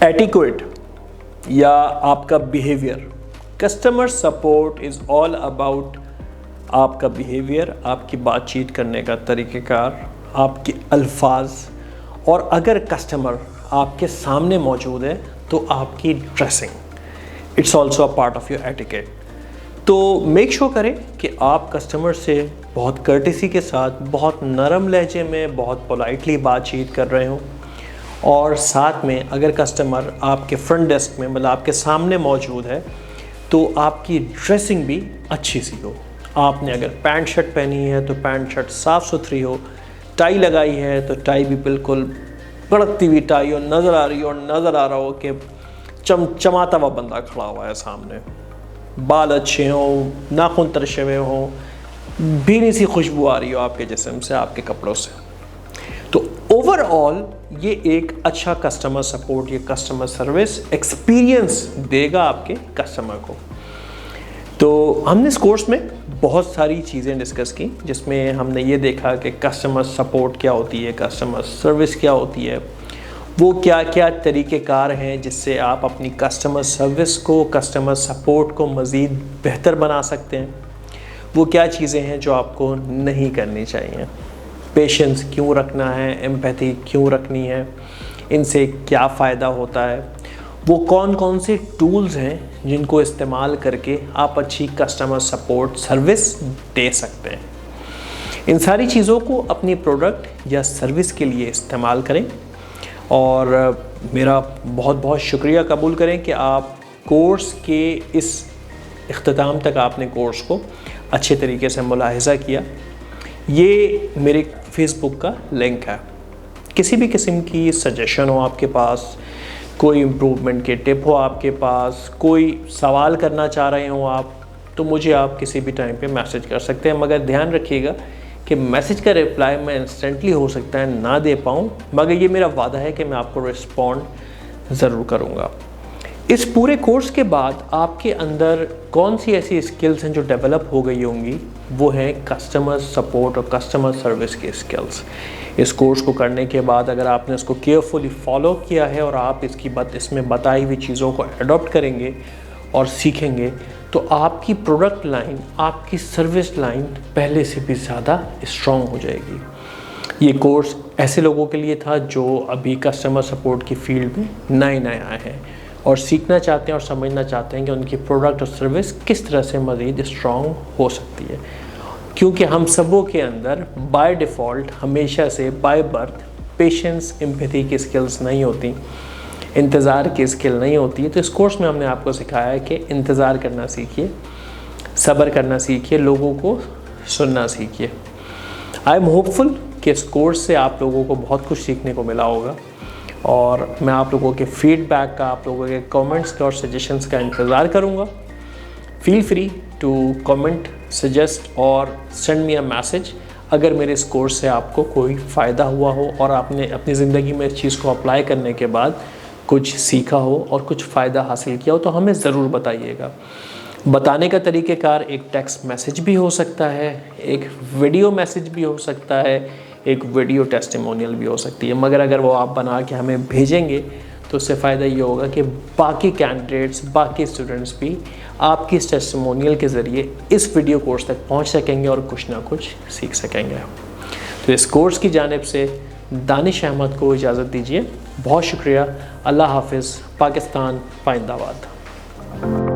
Etiquette या आपका behaviour, customer support is all about आपका बिहेवियर, आपकी बातचीत करने का तरीक़ेकार, आपके अल्फाज, और अगर कस्टमर आपके सामने मौजूद है तो आपकी dressing, it's also a part of your etiquette. तो मेक श्योर करें कि आप कस्टमर से बहुत कर्टेसी के साथ, बहुत नरम लहजे में, बहुत पोलाइटली बातचीत कर रहे हो, और साथ में अगर कस्टमर आपके फ्रंट डेस्क में, मतलब आपके सामने मौजूद है, तो आपकी ड्रेसिंग भी अच्छी सी हो। आपने अगर पैंट शर्ट पहनी है तो पैंट शर्ट साफ़ सुथरी हो, टाई लगाई है तो टाई भी बिल्कुल कड़कती हुई टाई हो, नज़र आ रही हो, और नज़र आ रहा हो कि चमचमाता हुआ बंदा खड़ा हुआ है सामने, बाल अच्छे हों, नाखून तरशे हुए हों, भीनी सी खुशबू आ रही हो आपके जिस्म से, आपके कपड़ों से। तो ओवरऑल ये एक अच्छा कस्टमर सपोर्ट, ये कस्टमर सर्विस एक्सपीरियंस देगा आपके कस्टमर को। तो हमने इस कोर्स में बहुत सारी चीज़ें डिस्कस की, जिसमें हमने ये देखा कि कस्टमर सपोर्ट क्या होती है, कस्टमर सर्विस क्या होती है, वो क्या क्या तरीक़ेकार हैं जिससे आप अपनी कस्टमर सर्विस को, कस्टमर सपोर्ट को मज़ीद बेहतर बना सकते हैं, वो क्या चीज़ें हैं जो आपको नहीं करनी चाहिए, पेशेंस क्यों रखना है, एम्पैथी क्यों रखनी है, इनसे क्या फ़ायदा होता है, वो कौन कौन से टूल्स हैं जिनको इस्तेमाल करके आप अच्छी कस्टमर सपोर्ट सर्विस दे सकते हैं। इन सारी चीज़ों को अपनी प्रोडक्ट या सर्विस के लिए इस्तेमाल करें, और मेरा बहुत बहुत शुक्रिया कबूल करें कि आप कोर्स के इस इख्तिताम तक आपने कोर्स को अच्छे तरीके से मुलाहिज़ा किया। ये मेरे फेसबुक का लिंक है। किसी भी किस्म की सजेशन हो आपके पास, कोई इम्प्रूवमेंट के टिप हो आपके पास, कोई सवाल करना चाह रहे हो आप, तो मुझे आप किसी भी टाइम पे मैसेज कर सकते हैं। मगर ध्यान रखिएगा कि मैसेज का रिप्लाई मैं इंस्टेंटली हो सकता है ना दे पाऊँ, मगर ये मेरा वादा है कि मैं आपको रिस्पॉन्ड ज़रूर करूँगा। इस पूरे कोर्स के बाद आपके अंदर कौन सी ऐसी स्किल्स हैं जो डेवलप हो गई होंगी, वो हैं कस्टमर सपोर्ट और कस्टमर सर्विस की स्किल्स। इस कोर्स को करने के बाद अगर आपने इसको केयरफुली फॉलो किया है और आप इसमें बताई हुई चीज़ों को अडॉप्ट करेंगे और सीखेंगे, तो आपकी प्रोडक्ट लाइन, आपकी सर्विस लाइन पहले से भी ज़्यादा स्ट्रॉन्ग हो जाएगी। ये कोर्स ऐसे लोगों के लिए था जो अभी कस्टमर सपोर्ट की फील्ड में नए आए हैं और सीखना चाहते हैं और समझना चाहते हैं कि उनकी प्रोडक्ट और सर्विस किस तरह से मज़ीद स्ट्रॉन्ग हो सकती है। क्योंकि हम सबों के अंदर बाय डिफ़ॉल्ट हमेशा से बाय बर्थ पेशेंस, एम्पैथी की स्किल्स नहीं होती, इंतज़ार की स्किल नहीं होती है। तो इस कोर्स में हमने आपको सिखाया है कि इंतज़ार करना सीखिए, सब्र करना सीखिए, लोगों को सुनना सीखिए। आई एम होपफुल कि इस कोर्स से आप लोगों को बहुत कुछ सीखने को मिला होगा, और मैं आप लोगों के फीडबैक का, आप लोगों के कमेंट्स का और सजेशंस का इंतज़ार करूँगा। Feel free to comment, suggest और सेंड मी अ मैसेज अगर मेरे इस कोर्स से आपको कोई फ़ायदा हुआ हो और आपने अपनी ज़िंदगी में इस चीज़ को अप्लाई करने के बाद कुछ सीखा हो और कुछ फ़ायदा हासिल किया हो, तो हमें ज़रूर बताइएगा। बताने का तरीक़ेकार एक टेक्स्ट मैसेज भी हो सकता है, एक वीडियो मैसेज भी हो सकता है, एक वीडियो टेस्टिमोनियल भी हो सकती है। मगर अगर वो आप बना के हमें भेजेंगे तो उससे फ़ायदा ये होगा कि बाकी कैंडिडेट्स, बाकी स्टूडेंट्स भी आपकी इस टेस्टिमोनियल के ज़रिए इस वीडियो कोर्स तक पहुंच सकेंगे और कुछ ना कुछ सीख सकेंगे। तो इस कोर्स की जानिब से दानिश अहमद को इजाज़त दीजिए। बहुत शुक्रिया। अल्लाह हाफ़िज़। पाकिस्तान पाइंदाबाद।